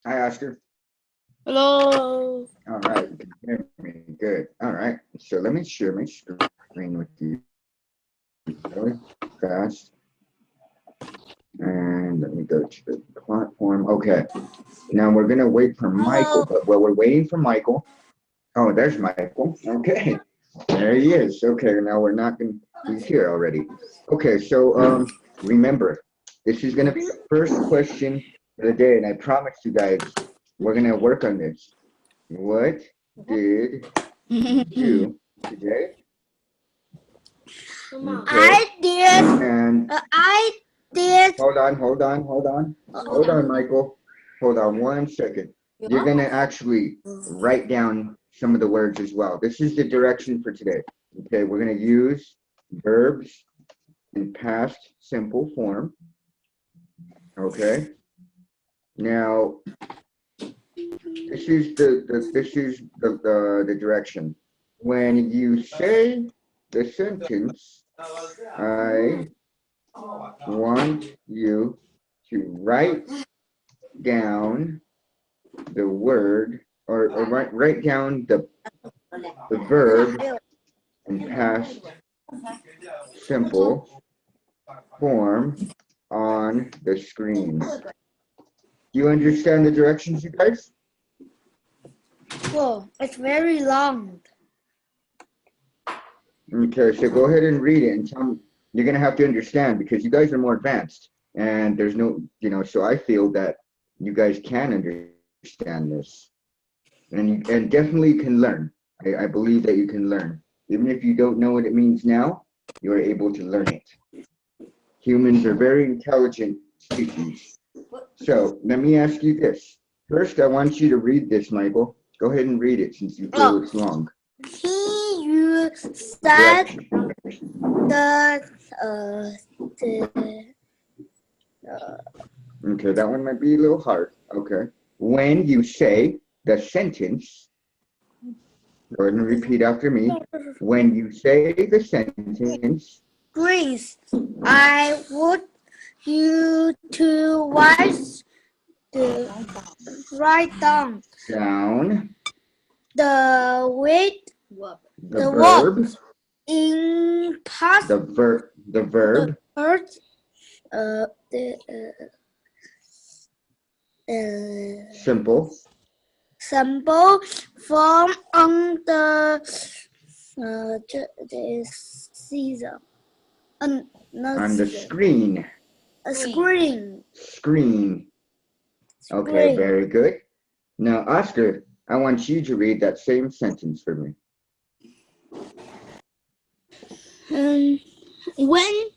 Hi, Oscar. Hello. All right, you can hear me. Good. All right. So let me share my screen with you really fast. And let me go to the platform. Okay. Now we're gonna wait for Michael, Hello. but while we're waiting for Michael, oh, there's Michael. Okay. There he is. Okay, now we're not gonna he's here already. Okay, so remember, this is gonna be the first question of the day, and I promise you guys we're gonna work on this. What did you do today? Okay. I did. And I did. hold on, Michael. Hold on 1 second. You're gonna actually write down some of the words as well. This is the direction for today. Okay, we're gonna use verbs in past simple form. Okay. Now this is the direction. When you say the sentence, I want you to write down the word or write down the verb in past simple form on the screen. Do you understand the directions, you guys? Whoa, it's very long. Okay, so go ahead and read it and tell me. You're gonna have to understand because you guys are more advanced, and there's no, so I feel that you guys can understand this, and definitely can learn. I believe that you can learn, even if you don't know what it means now. You are able to learn it. Humans are very intelligent species. So let me ask you this. First, I want you to read this, Michael. Go ahead and read it since you feel Oh, it's long. you said Direction. the the Okay, that one might be a little hard. Okay. When you say the sentence, go ahead and repeat after me. When you say the sentence, Greece. I would you to write down down the weight the the verb, words in past the the verb, words the simple, symbol form on the season not on the season screen. a screen Screen. Okay, screen. very good. Now, Oscar, I want you to read that same sentence for me. Um, when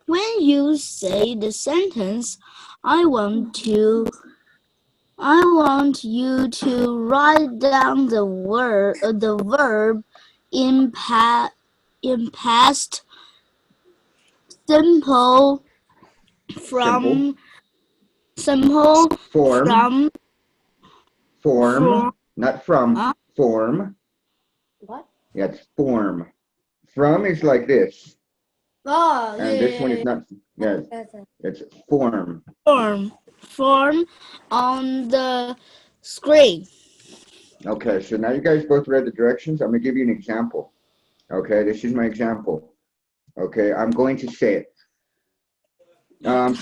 when you say the sentence, I want to I want you to write down the verb in past simple Simple. from simple Form. from Form. from Not from. uh, Form. What? Yeah, it's form. From is like this. Oh And this one is not. Yeah, yeah. it's form. form on the screen. Okay, so now you guys both read the directions. I'm going to give you an example. Okay, this is my example. Okay, I'm going to say it.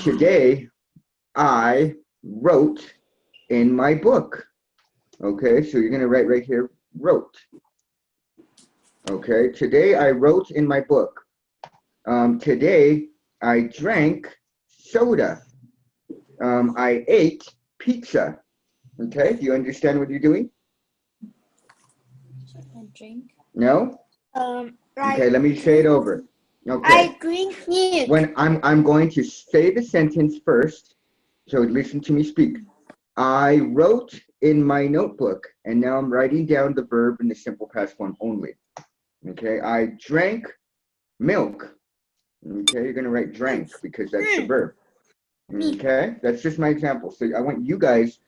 Today, I wrote in my book. Okay, so you're going to write right here, wrote. Okay, today I wrote in my book. Today I drank soda. I ate pizza. Okay, do you understand what you're doing? Drink. No? Like Okay, let me say it over. Okay. I drink milk. When I'm going to say the sentence first, so listen to me speak. I wrote in my notebook, and now I'm writing down the verb in the simple past form only. Okay, I drank milk. Okay, you're gonna write drank because that's the verb. Okay, that's just my example. So I want you guys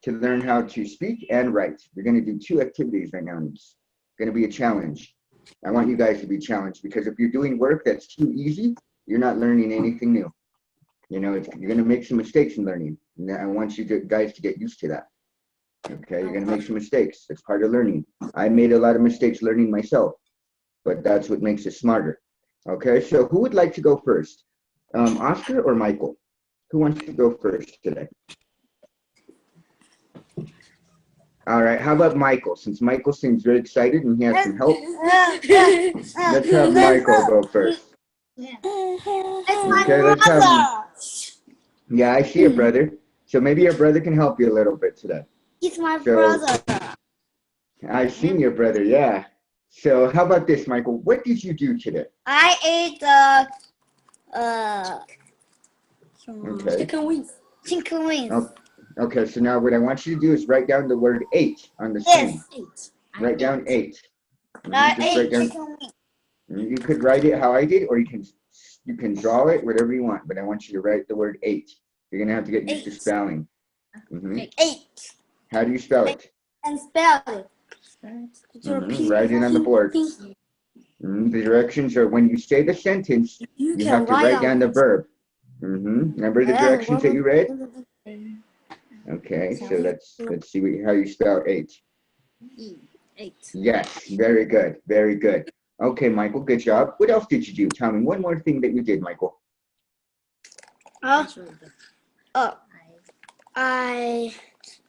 to learn how to speak and write. You're gonna do two activities right now. It's gonna be a challenge. I want you guys to be challenged because if you're doing work that's too easy, you're not learning anything new. You know, you're going to make some mistakes in learning. And I want you guys to get used to that. Okay, you're going to make some mistakes. It's part of learning. I made a lot of mistakes learning myself, but that's what makes us smarter. Okay, so who would like to go first? Oscar or Michael? Who wants to go first today? All right, how about Michael? Since Michael seems very excited and he has some help, let's have Michael go first. Okay, let's have. Yeah, I see your brother. So maybe your brother can help you a little bit today. He's my brother. I've seen your brother, yeah. So how about this, Michael? What did you do today? I ate Okay. chicken wings. Chicken wings. Oh, okay, so now what I want you to do is write down the word 8 on the screen. Yes. Write down 8. I Just ate write down. chicken wings. You could write it how I did, or you can draw it, whatever you want. But I want you to write the word 8. You're gonna have to get used to spelling. 8. How do you spell it? And spell it. Write it on the board. The directions are when you say the sentence, you have to write down the verb. Remember the directions that you read? Okay, so let's see how you spell 8. 8. Yes, very good, very good. Okay, Michael, good job. What else did you do? Tell me one more thing that you did, Michael. I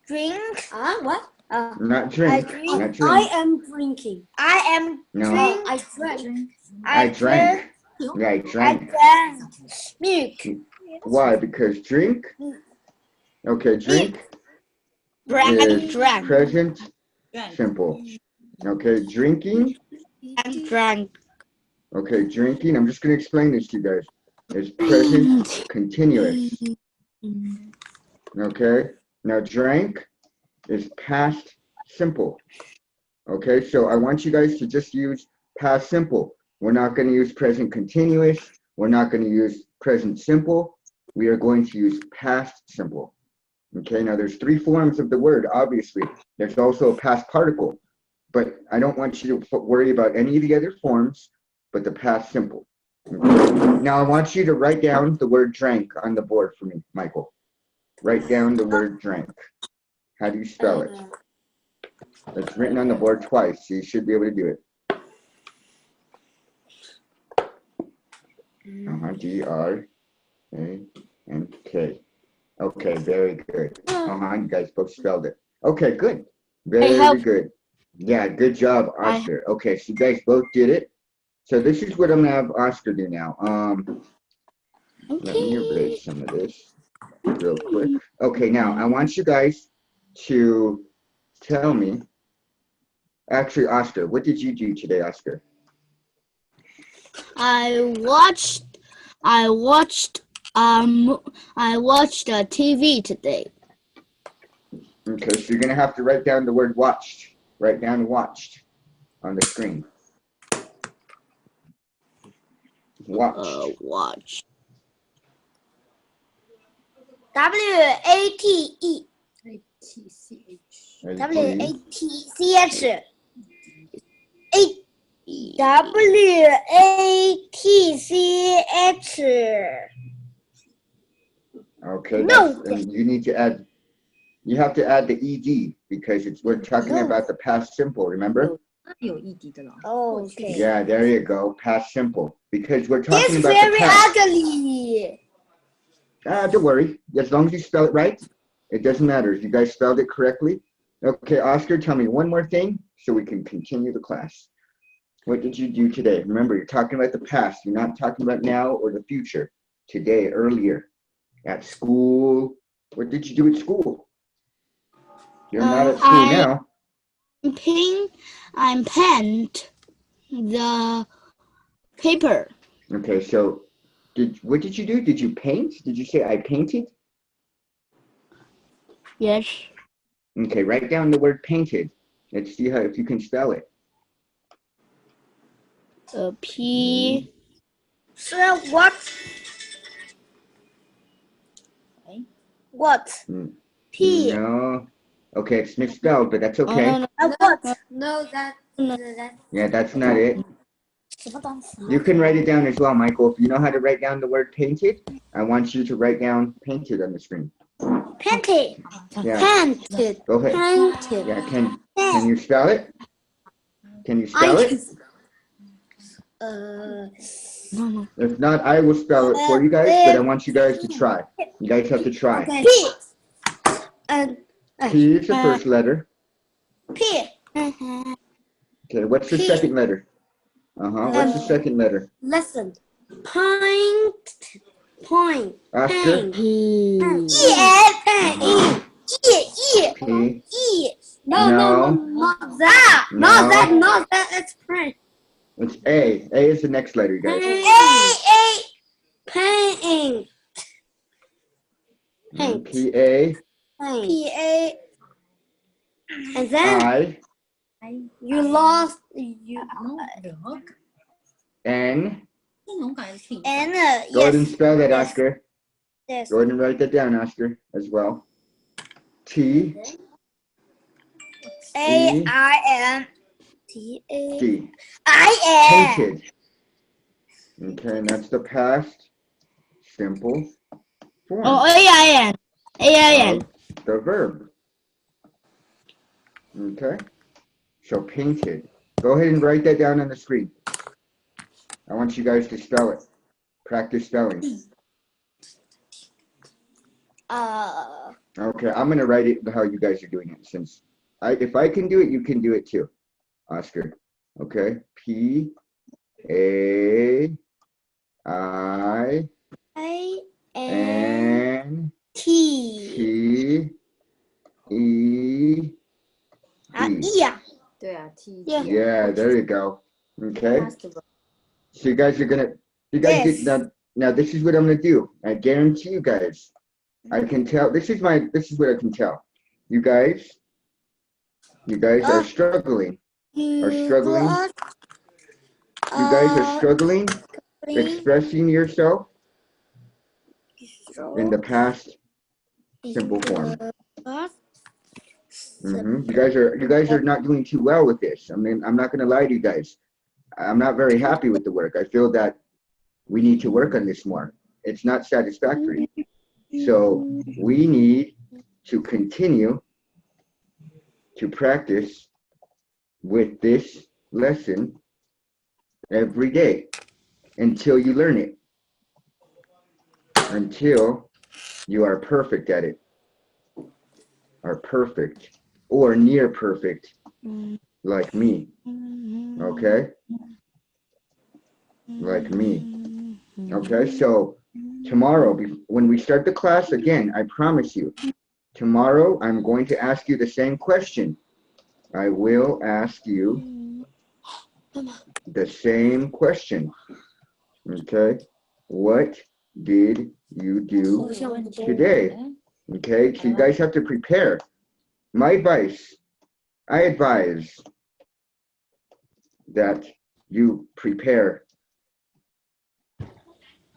drink. What? Not drink. I drink. Not drink. I am drinking. I am No. drink. I drank. I drank. Yeah, I drank. I drank milk. Why? Because drink. Okay, drink is Drank. present simple. Okay, drinking. Drank. Okay, drinking. I'm just going to explain this to you guys. Is present continuous. Okay, now drank is past simple. Okay, so I want you guys to just use past simple. We're not going to use present continuous. We're not going to use present simple. We are going to use past simple. Okay, now there's 3 forms of the word, obviously. There's also a past particle, but I don't want you to worry about any of the other forms, but the past simple. Okay? Now I want you to write down the word drank on the board for me, Michael. Write down the word drank. How do you spell it? It's written on the board twice, so you should be able to do it. D-R-A-N-K. Okay, very good. You guys both spelled it. Okay, good. Very good. Yeah, good job, Oscar. Okay, so you guys both did it. So this is what I'm gonna have Oscar do now. Let me erase some of this real quick. Okay, now I want you guys to tell me. Actually, Oscar, what did you do today, Oscar? I watched TV today. Okay, so you're gonna have to write down the word watched. Write down watched on the screen. Watched. Watch. W-A-T-E. W-A-T-C-H. W-A-T-C-H. Okay, No. you need to add. You have to add the ed because we're talking about the past simple. Remember? Oh, okay. Yeah, there you go. Past simple because we're talking It's about the very past. ugly. Don't worry. As long as you spell it right, it doesn't matter. If you guys spelled it correctly. Okay, Oscar, tell me one more thing so we can continue the class. What did you do today? Remember, you're talking about the past. You're not talking about now or the future. Today, earlier, at school. What did you do at school? You're not at school now. I'm paint the paper. Okay, so what did you do? Did you paint? Did you say I painted? Yes. Okay, write down the word painted. Let's see if you can spell it. P. So what? What? P. No. Okay, it's misspelled, but that's okay. What? No, that. Yeah, that's not it. You can write it down as well, Michael. If you know how to write down the word painted, I want you to write down painted on the screen. Painted. Yeah. Painted. Go ahead. Painted. Yeah, can you spell it? Can you spell it? No. If not, I will spell it for you guys, but I want you guys to try. You guys have to try. P. P is the first letter. P. Okay, what's the P. second letter? What's the second letter? Listen. Point. Oscar? P. P. No, not that. No. Not that. It's print. It's A. A is the next letter, you guys. Painting. P-A. P-A. And then I. you lost. N. And Go ahead and spell that, Oscar. Yes. Go ahead and write that down, Oscar, as well. T. A-I-N. D. T-A-I-N. Painted. Okay, and that's the past simple form Oh, A-I-N. A-I-N. of the verb. Okay, so painted. Go ahead and write that down on the screen. I want you guys to spell it. Practice spelling. Okay, I'm gonna write it how you guys are doing it, since if I can do it, you can do it too, Oscar. Okay, P-A-I-N-T-E-D. Yeah, there you go. Okay. So you guys are gonna, now this is what I'm gonna do. I guarantee you guys, I can tell, this is what I can tell. You guys are struggling. You guys are struggling expressing yourself in the past simple form. You guys are not doing too well with this. I mean, I'm not gonna lie to you guys. I'm not very happy with the work. I feel that we need to work on this more. It's not satisfactory. So we need to continue to practice with this lesson every day until you learn it, until you are perfect at it, are perfect or near perfect, like me. Okay? Like me. Okay, so tomorrow, when we start the class again, I promise you, tomorrow I'm going to ask you the same question. I will ask you the same question. Okay? What did you do today? Okay, so you guys have to prepare. My advice, I advise that you prepare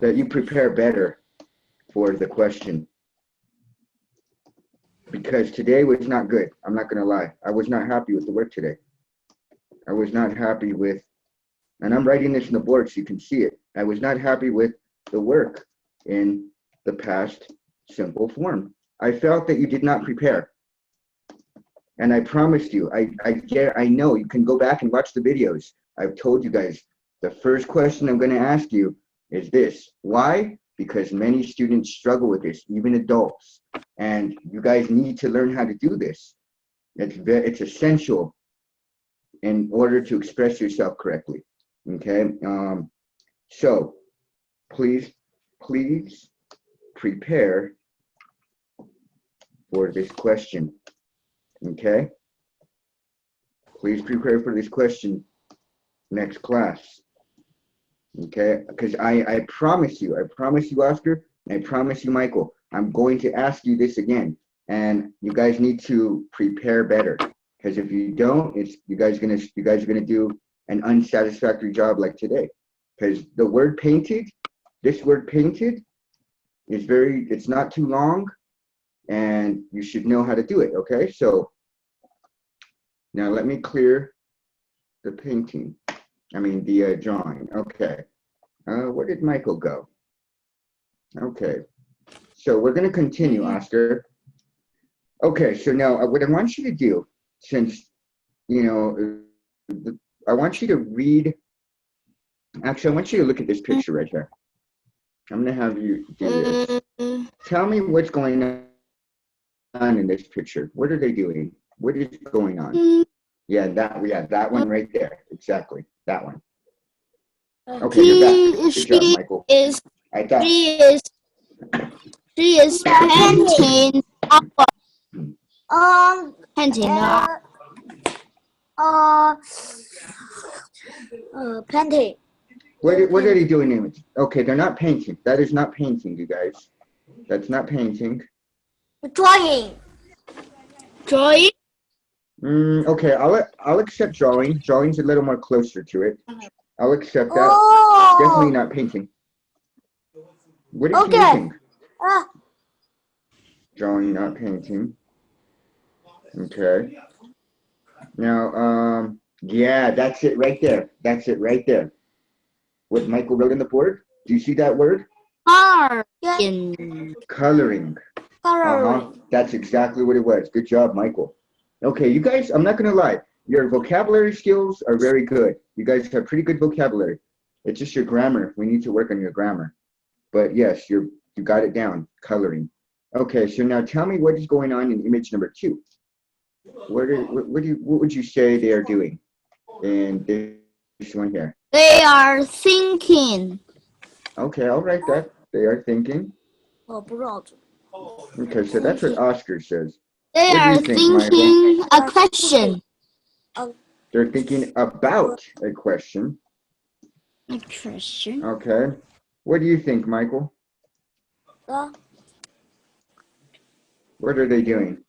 better for the question. Because today was not good. I'm not gonna lie. I was not happy with the work today. I was not happy with, and I'm writing this in the board so you can see it. I was not happy with the work in the past simple form. I felt that you did not prepare. And I promised you, I know you can go back and watch the videos. I've told you guys, the first question I'm gonna ask you is this. Why? Because many students struggle with this, even adults. And you guys need to learn how to do this. It's essential in order to express yourself correctly. Okay? So please prepare for this question. Okay? Please prepare for this question next class. Okay? Because I promise you, Oscar, and I promise you, Michael, I'm going to ask you this again. And you guys need to prepare better. Because if you don't, you guys are gonna do an unsatisfactory job like today. Because the word painted, this word painted is it's not too long, and you should know how to do it. Okay, so now let me clear the painting. I mean, the drawing. Okay. Where did Michael go? Okay. So we're going to continue, Oscar. Okay, so now what I want you to do, since, you know, I want you to read, actually, I want you to look at this picture right here. I'm going to have you do this. Tell me what's going on in this picture. What are they doing? What is going on? Yeah, that one right there. Exactly, that one. Okay, you're back. Good job, Michael. I thought. She is painting painting painting. What are they doing? Okay, they're not painting. That is not painting, you guys. That's not painting. Drawing. drawing. Okay, I'll accept drawing. Drawing's a little more closer to it. I'll accept that. Oh. Definitely not painting. What is he Okay. using? Drawing, not painting. Okay. Now, yeah, that's it right there. That's it right there. What Michael wrote on the board. Do you see that word? Coloring. Coloring. That's exactly what it was. Good job, Michael. Okay, you guys, I'm not gonna lie. Your vocabulary skills are very good. You guys have pretty good vocabulary. It's just your grammar. We need to work on your grammar. But yes, you got it down. Coloring. Okay, so now tell me what is going on in image number 2. What would you say they are doing in this one here? They are thinking. Okay, I'll write that. They are thinking. Okay, so that's what Oscar says. They What do are you think, thinking a question. They're thinking about a question. A question. Okay. What do you think, Michael? What are they doing?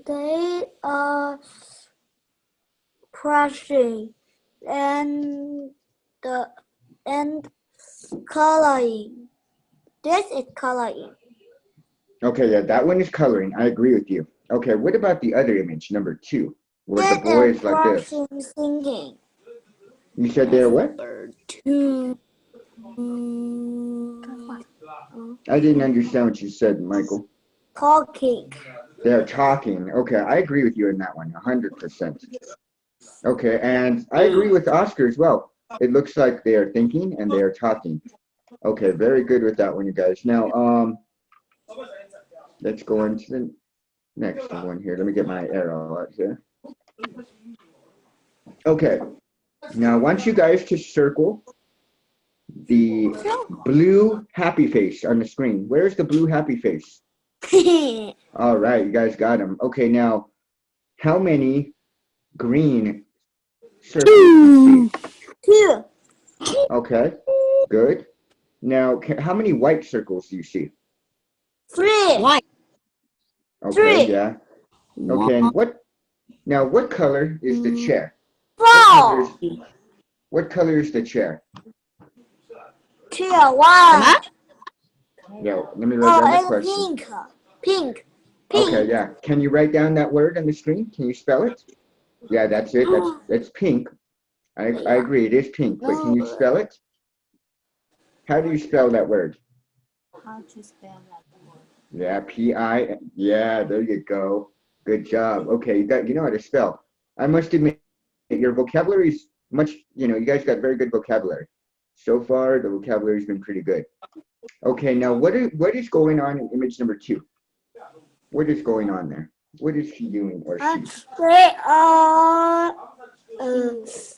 They are crushing and coloring. This is coloring. Okay, yeah, that one is coloring. I agree with you. Okay, what about the other image, number 2, where the boy is like this? Thinking. You said they're what? I didn't understand what you said, Michael. Talking. They're talking. Okay, I agree with you on that one, 100%. Okay, and I agree with Oscar as well. It looks like they are thinking and they are talking. Okay, very good with that one, you guys. Now, let's go on to the next one here. Let me get my arrow out here. Okay, now I want you guys to circle the blue happy face on the screen. Where's the blue happy face? All right, you guys got them. Okay, now, how many green circles do you see? 2. Okay, good. Now, how many white circles do you see? 3. White. Okay, 3. yeah. Okay, and what color is the chair? 4. What color is the chair? 2. 1. Yeah, let me write down the question. Pink. Okay, yeah. Can you write down that word on the screen? Can you spell it? Yeah, that's it. That's pink. I agree. It is pink, but can you spell it? How do you spell that word? How to spell that word? Yeah, P-I. Yeah, there you go. Good job. Okay, you know how to spell. I must admit, your vocabulary is much. You guys got very good vocabulary. So far, the vocabulary's been pretty good. Okay, now what is going on in image number 2? What is going on there? What is he doing or she? They are.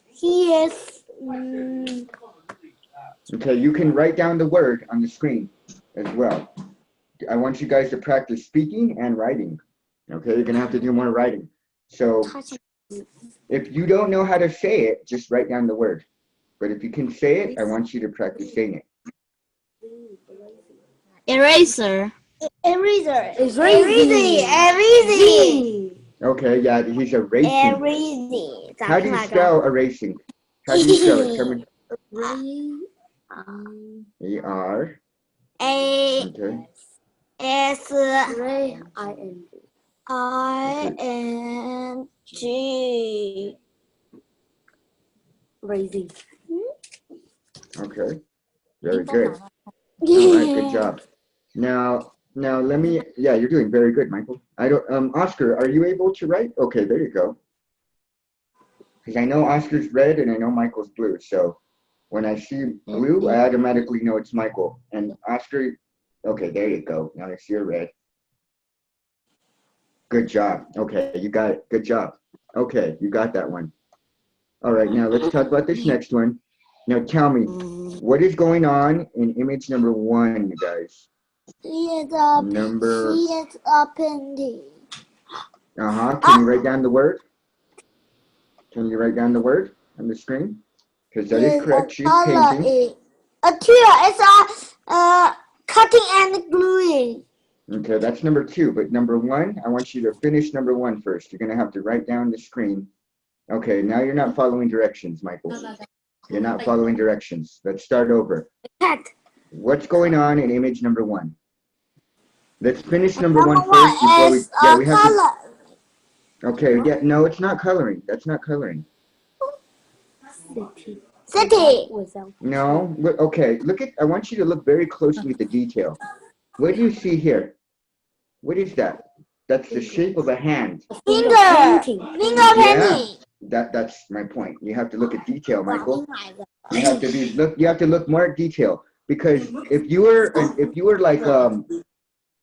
He is. Okay, you can write down the word on the screen as well. I want you guys to practice speaking and writing. Okay, you're gonna have to do more writing. So if you don't know how to say it, just write down the word. But if you can say it, I want you to practice saying it. Eraser. Eraser. Okay, yeah, he's erasing. Erasing. How do you spell erasing? How do you spell it? Tell me. E-R. Okay. I-N-G. Raising. Okay. Very good. All right, good job. Now let me, yeah, you're doing very good, Michael. I don't, Oscar, are you able to write? Okay, there you go. Because I know Oscar's red and I know Michael's blue. So when I see blue, I automatically know it's Michael. And Oscar, okay, there you go. Now I see a red. Good job. Okay, you got it. Good job. Okay, you got that one. All right, now let's talk about this next one. Now tell me, what is going on in image number 1, you guys? He is a painting. Can you write down the word? Can you write down the word on the screen? Because that is correct. She's painting. A tear is cutting and gluing. Okay, that's number 2. But number 1, I want you to finish number 1 first. You're going to have to write down the screen. Okay, now you're not following directions, Michael. You're not following directions. Let's start over. Cat. What's going on in image number 1? Let's finish number 1 first before we. Yeah, we have to. Okay, yeah, no, it's not coloring. That's not coloring. City. No, okay, look at, I want you to look very closely at the detail. What do you see here? What is that? That's the shape of a hand. Finger painting. That's my point. You have to look at detail, Michael. You have to look more at detail, because if you were like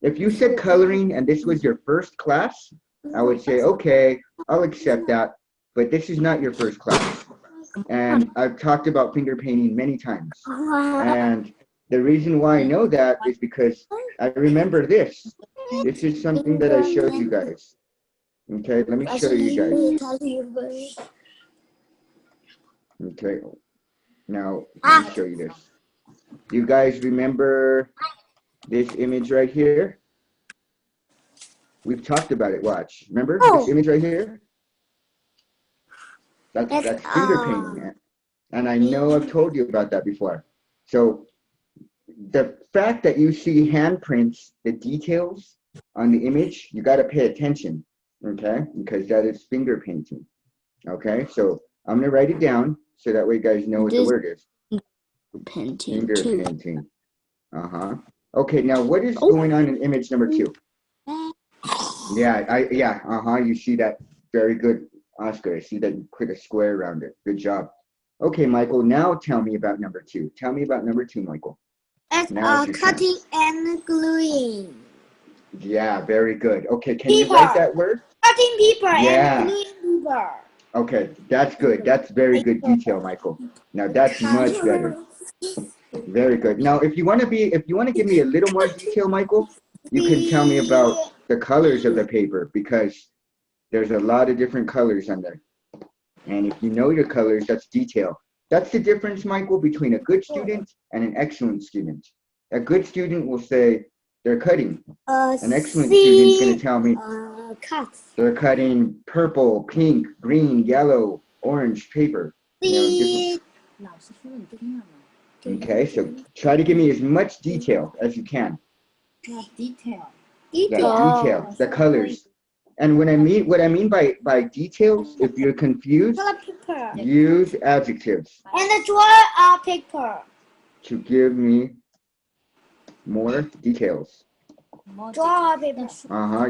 if you said coloring and this was your first class, I would say, okay, I'll accept that, but this is not your first class. And I've talked about finger painting many times. And the reason why I know that is because I remember this. This is something that I showed you guys. Okay, let me show you guys. Okay, now let me show you this. You guys remember this image right here? We've talked about it. Watch. Remember this image right here? That's finger painting. And I know I've told you about that before. So the fact that you see handprints, the details on the image, you got to pay attention, okay? Because that is finger painting, okay? So I'm going to write it down so that way you guys know what the word is. Painting. Finger painting. Okay, now what is going on in image number 2? Yeah, you see that. Very good, Oscar. I see that you put a square around it. Good job. Okay, Michael, now tell me about number 2. Tell me about number 2, Michael. It's cutting and gluing. Yeah, very good. Okay, can you write that word? Cutting paper and gluing paper. Okay, that's good. That's very good detail, Michael. Now that's much better. Very good. Now, if you want to give me a little more detail, Michael, you can tell me about the colors of the paper, because there's a lot of different colors on there. And if you know your colors, that's detail. That's the difference, Michael, between a good student and an excellent student. A good student will say they're cutting. An excellent student is going to tell me they're cutting purple, pink, green, yellow, orange paper. You know, okay, so try to give me as much detail as you can. Detail. Yeah, detail, the colors. And what I mean by details, if you're confused, use adjectives. And draw a paper. To give me more details. Draw a paper.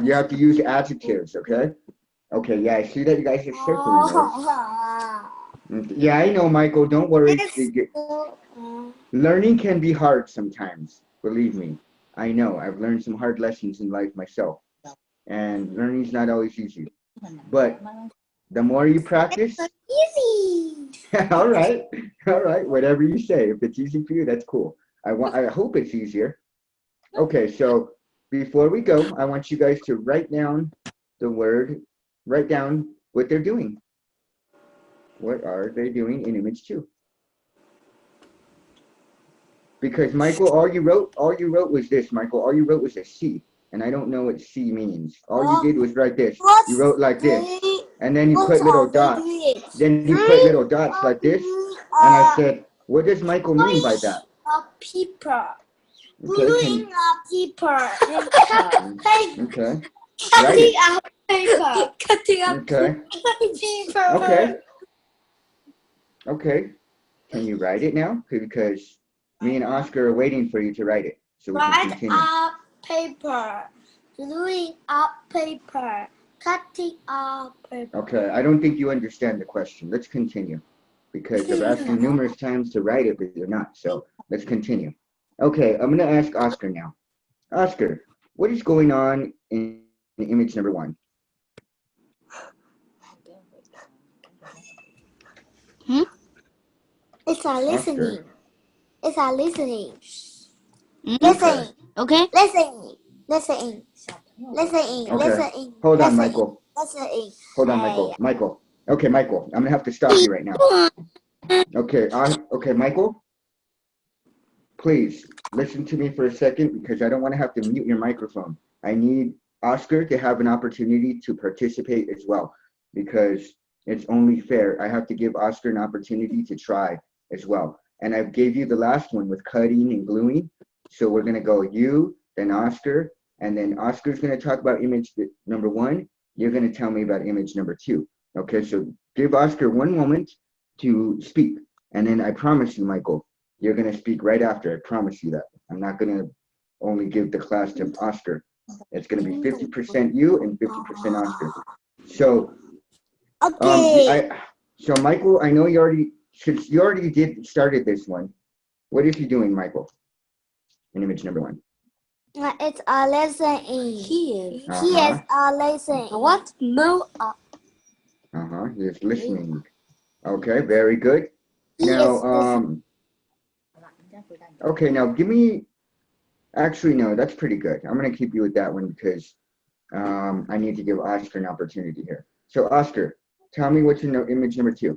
You have to use adjectives, okay? Okay, yeah, I see that you guys are circling those. Yeah, I know, Michael, don't worry. Learning can be hard sometimes, believe me. I know, I've learned some hard lessons in life myself. And learning's not always easy. But the more you practice... Easy! all right, whatever you say. If it's easy for you, that's cool. I hope it's easier. Okay, so before we go, I want you guys to write down what they're doing. What are they doing in image 2? Because Michael, all you wrote was this, Michael. All you wrote was a C, and I don't know what C means. All you did was write this. You wrote like this, and then you put little dots. Then you put little dots like this, and I said, what does Michael mean by that? A paper. Okay, Gluing a paper. okay. Cutting a paper. Cutting a Okay. paper. Okay. Can you write it now? Because me and Oscar are waiting for you to write it so we can Write continue. up paper. Gluing up paper. Cutting up paper. Okay, I don't think you understand the question. Let's continue. Because I've asked you numerous times to write it, but you're not. So let's continue. Okay, I'm going to ask Oscar now. Oscar, what is going on in image number 1? It's a listening. Oscar. It's a listening. Mm? Listening. Okay. Listening. Listening. Listening. Okay. Listening. Hold on, listening, Michael. Listening. Hold on, Michael. Michael. Okay, Michael. I'm gonna have to stop you right now. Okay. Okay, Michael. Please listen to me for a second because I don't want to have to mute your microphone. I need Oscar to have an opportunity to participate as well because it's only fair. I have to give Oscar an opportunity to try as well. And I gave you the last one with cutting and gluing. So we're gonna go you, then Oscar, and then Oscar's gonna talk about image number 1. You're gonna tell me about image number 2. Okay, so give Oscar 1 moment to speak. And then I promise you, Michael, you're going to speak right after. I promise you that. I'm not going to only give the class to Oscar. It's going to be 50% you and 50% Oscar. So, Okay. so Michael, I know you already, since you already started this one, what is he doing, Michael, in image number 1? It's a listening. Here. He is a listening. What? No. He is listening. Okay, very good. Now, okay, now give me, actually, no, that's pretty good. I'm going to keep you with that one because I need to give Oscar an opportunity here. So, Oscar, tell me what's in image number 2.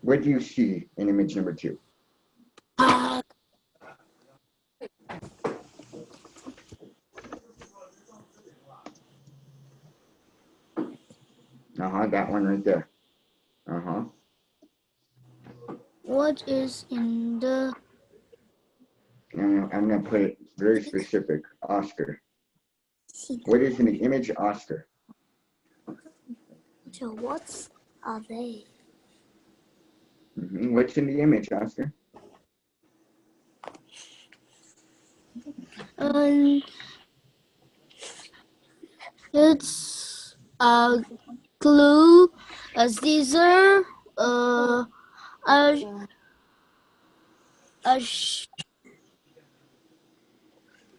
What do you see in image number 2? That one right there. What is in the? I'm going to put it very specific. Oscar. What is in the image, Oscar? So what are they? What's in the image, Oscar? It's a glue, a scissor, a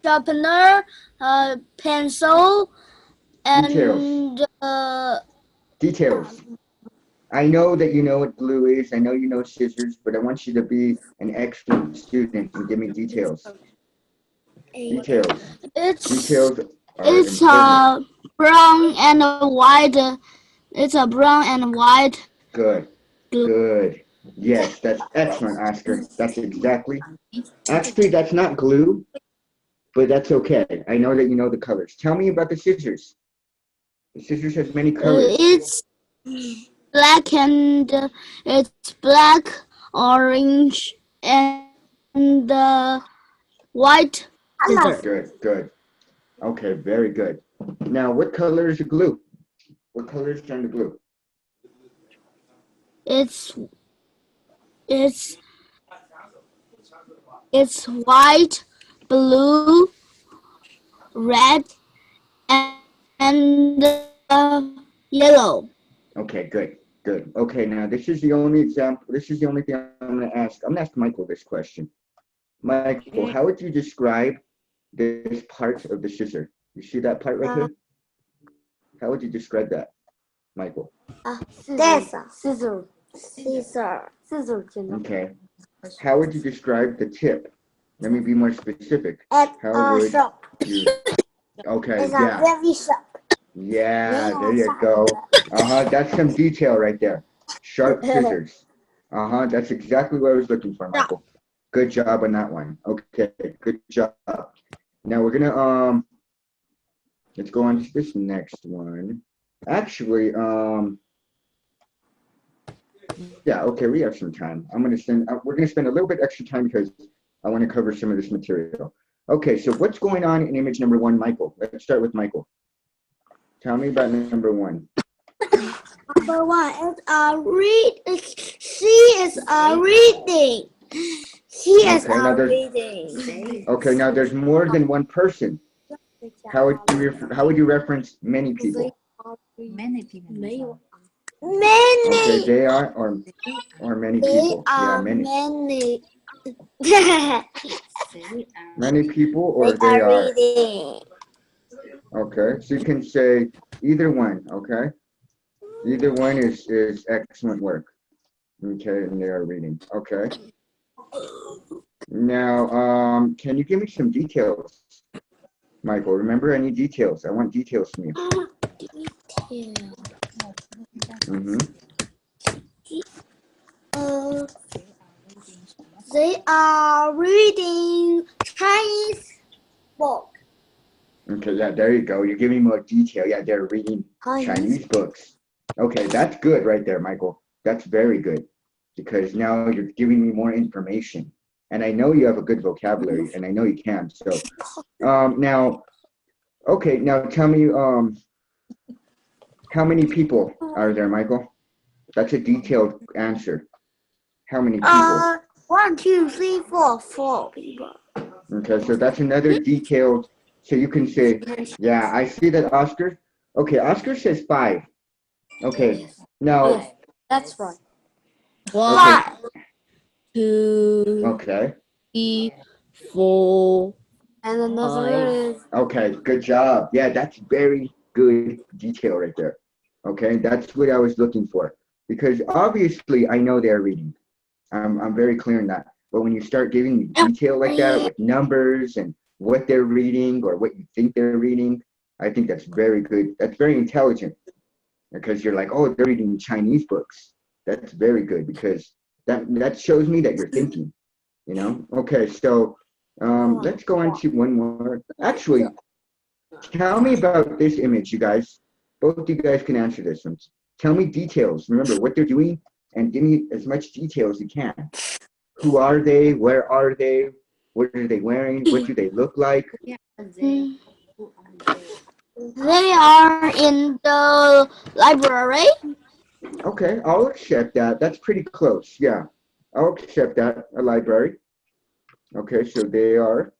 sharpener, a pencil, and Details. I know that you know what glue is. I know you know scissors, but I want you to be an excellent student and give me details. Details. Details it's are important. brown and white. It's a brown and white. Good. Glue. Good. Yes, that's excellent, Oscar. That's exactly. Actually, that's not glue, but that's okay. I know that you know the colors. Tell me about the scissors. The scissors has many colors. It's black and it's black, orange, and white. Good, good. Okay, very good. Now, what color is the glue? What color is on the glue? It's white, blue, red, and yellow. Okay, good, good. Okay, now this is the only example. This is the only thing I'm going to ask. I'm going to ask Michael this question. Michael, how would you describe this part of the scissor? You see that part right here? How would you describe that, Michael? Scissor. Okay. How would you describe the tip? Let me be more specific. It's How would sharp. you? Okay, It's yeah. very sharp. Yeah, there you go. That's some detail right there. Sharp scissors. That's exactly what I was looking for, Michael. Good job on that one. Okay, good job. Now we're gonna let's go on to this next one. Actually, yeah, okay, we have some time. We're gonna spend a little bit extra time because I want to cover some of this material. Okay, so what's going on in image number 1, Michael? Let's start with Michael. Tell me about number 1. Number one is She is reading. She is Okay, now there's reading. okay, now there's more than one person. How would you reference many people? Many people. Okay, Many. they are or many They people. Yeah, are many. many. Many people They or they are are. reading. Okay, so you can say either one. Okay, either one is excellent work. Okay, and they are reading. Okay. Now, can you give me some details, Michael? Remember, I need details. I want details from you. Mm-hmm. They are reading Chinese book. Okay, yeah, there you go. You're giving more detail. Yeah, they're reading Chinese books. Okay, that's good right there, Michael. That's very good because now you're giving me more information. And I know you have a good vocabulary, and I know you can. So, now, okay, now tell me, how many people are there, Michael? That's a detailed answer. How many people? 1, 2, 3, 4, 4 people. Okay, so that's another detailed. So you can say, yeah, I see that Oscar. Okay, Oscar says 5. Okay, now, That's right. okay, 2, okay, 3, 4. And another is okay, good job. Yeah, that's very good detail right there. Okay, that's what I was looking for because obviously I know they're reading. I'm very clear in that. But when you start giving me detail like that with numbers and what they're reading or what you think they're reading, I think that's very good. That's very intelligent because you're like, oh, they're reading Chinese books. That's very good because that shows me that you're thinking, you know? Okay, so let's go on to one more. Actually, tell me about this image, you guys. Both you guys can answer this one. Tell me details. Remember what they're doing and give me as much detail as you can. Who are they? Where are they? What are they wearing? What do they look like? They are in the library. Okay, I'll accept that. That's pretty close. Yeah, I'll accept that. A library. Okay, so they are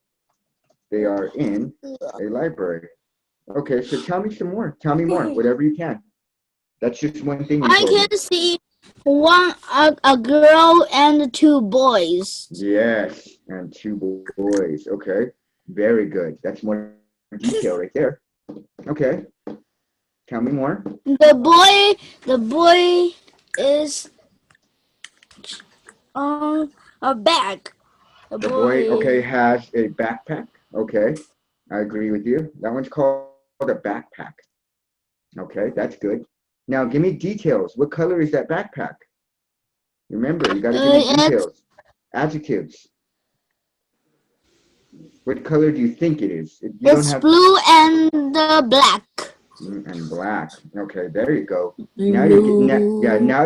in a library. Okay, so tell me some more. Tell me more, whatever you can. That's just one thing you I told me. can see a girl and 2 boys. Yes, and 2 boys. Okay, very good. That's more detail right there. Okay, tell me more. The boy is on a bag. The boy, okay, has a backpack. Okay, I agree with you. That one's called a backpack. Okay, that's good. Now, give me details. What color is that backpack? Remember, you got to give me details. Adjectives. What color do you think it is? You don't It's have blue and black. and black. Okay, there you go. Now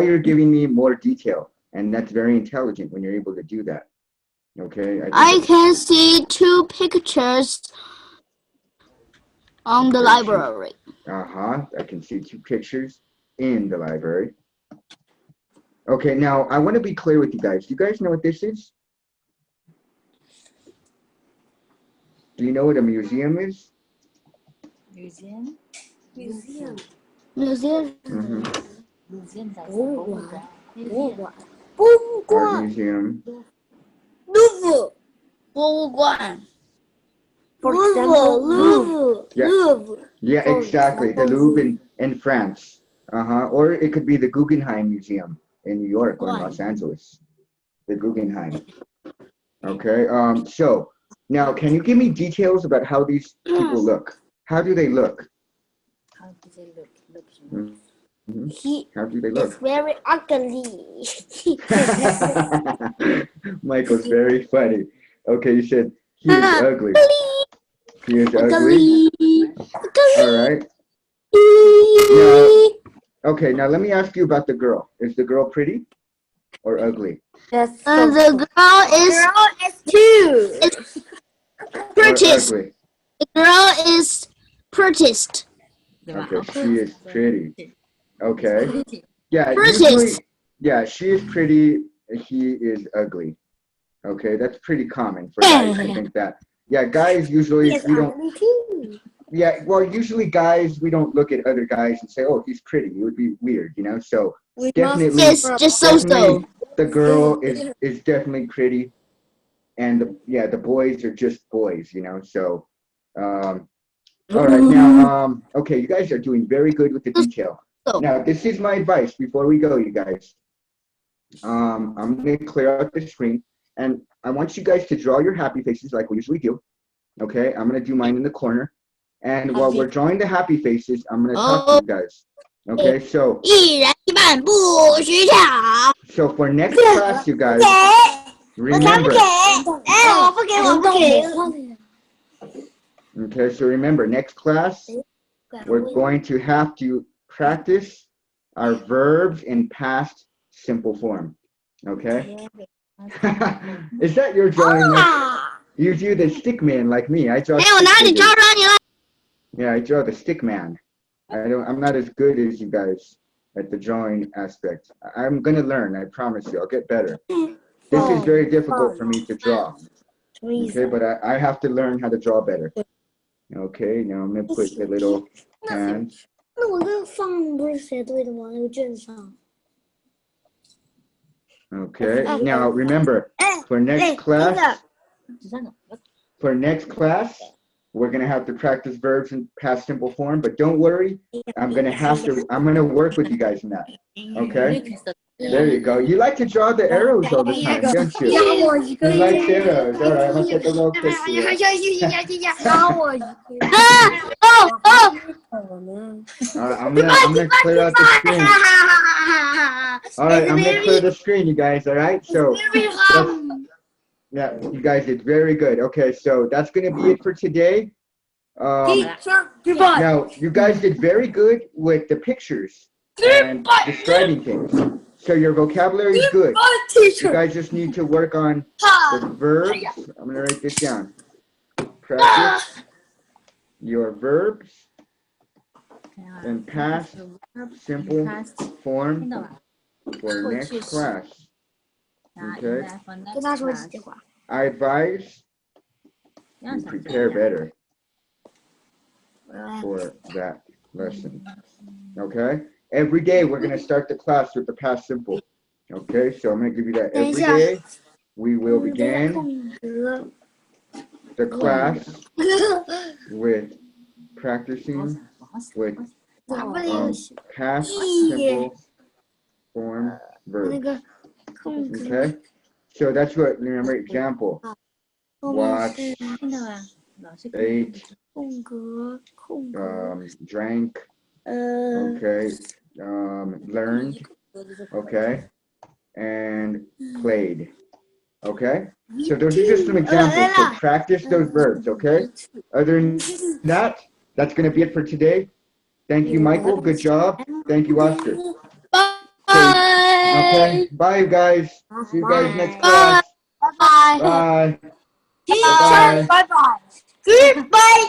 you're giving me more detail, and that's very intelligent when you're able to do that. Okay, I can see 2 pictures on the library. I can see 2 pictures in the library. Okay, now I want to be clear with you guys. Do you guys know what this is? Do you know what a museum is? Museum. Museum. Mm-hmm. Museum là Art museum. Louvre. 博物馆. For example, Louvre. Yeah. Louvre. Yeah, exactly. The Louvre in France. Or it could be the Guggenheim Museum in New York or in Los Angeles. The Guggenheim. Okay. So now, can you give me details about how these people look? How do they look? How do they look? Mm-hmm. He How do they look? is very ugly. Michael's very funny. Okay, you said he is ugly. He is ugly. All right. Now, okay, now let me ask you about the girl. Is the girl pretty or ugly? Yes. The girl is two. prettiest. Or ugly? The girl is prettiest. Okay, she is pretty. Okay. Yeah, Pretty. usually, yeah, she is pretty, he is ugly. Okay, that's pretty common for guys to think that. Yeah, guys usually Yes, we don't. ugly too. Yeah, well, usually guys we don't look at other guys and say, "Oh, he's pretty." It would be weird, you know. So We definitely, Yes, just so. definitely, the girl is definitely pretty, and yeah, the boys are just boys, you know. So, all right, now, okay, you guys are doing very good with the detail. Now, this is my advice before we go, you guys. I'm gonna clear out the screen, and I want you guys to draw your happy faces like we usually do. Okay, I'm gonna do mine in the corner, and while we're drawing the happy faces, I'm gonna talk to you guys. Okay, so 一人一半不许抢。 so for next class, you guys remember. 哎，我不给，我不给。 Okay, so remember, next class we're going to have to practice our verbs in past simple form. Okay. Is that your drawing? You do the stick man like me. I draw. 哎，我哪里 stick 招 figures. 着你了？ Yeah, I draw the stick man. I'm not as good as you guys at the drawing aspect. I'm gonna learn. I promise you. I'll get better. This is very difficult for me to draw. Okay, but I have to learn how to draw better. Okay, now I'm gonna put the little hand. 那我那个放不是写对的吗？那个卷上。 Okay, now remember, for next class, 13个 for next class, we're gonna have to practice verbs in past simple form. But don't worry, I'm gonna work with you guys in that. Okay, there you go. You like to draw the arrows all the time, don't you? You like arrows. All right, I'll take a look this year. 让我一个。 哦哦， I'm gonna clear out the screen. All right, I'm gonna clear the screen, you guys. All right, so yeah, you guys did very good. Okay, so that's gonna be it for today. Now you guys did very good with the pictures and describing things. So your vocabulary is good. You guys just need to work on the verbs. I'm gonna write this down. Practice your verbs in past simple form for next class. Okay. 跟他说几句话。 I advise you prepare better for that lesson. Okay? Every day we're going to start the class with the past simple. Okay? So I'm going to give you that every day. We will begin the class with practicing with past simple form verbs. Okay? So that's what, remember, example. Watch, 听到吧？老师 ate, 空格，空格。 drank, okay, learned, okay, and played. Okay? So those are just some examples. So practice those verbs, okay? Other than that, that's going to be it for today. Thank you, Michael. Good job. Thank you, Oscar. Okay. Bye, you guys. See you guys next class. Bye. Bye. Teacher, Bye. bye bye. Goodbye.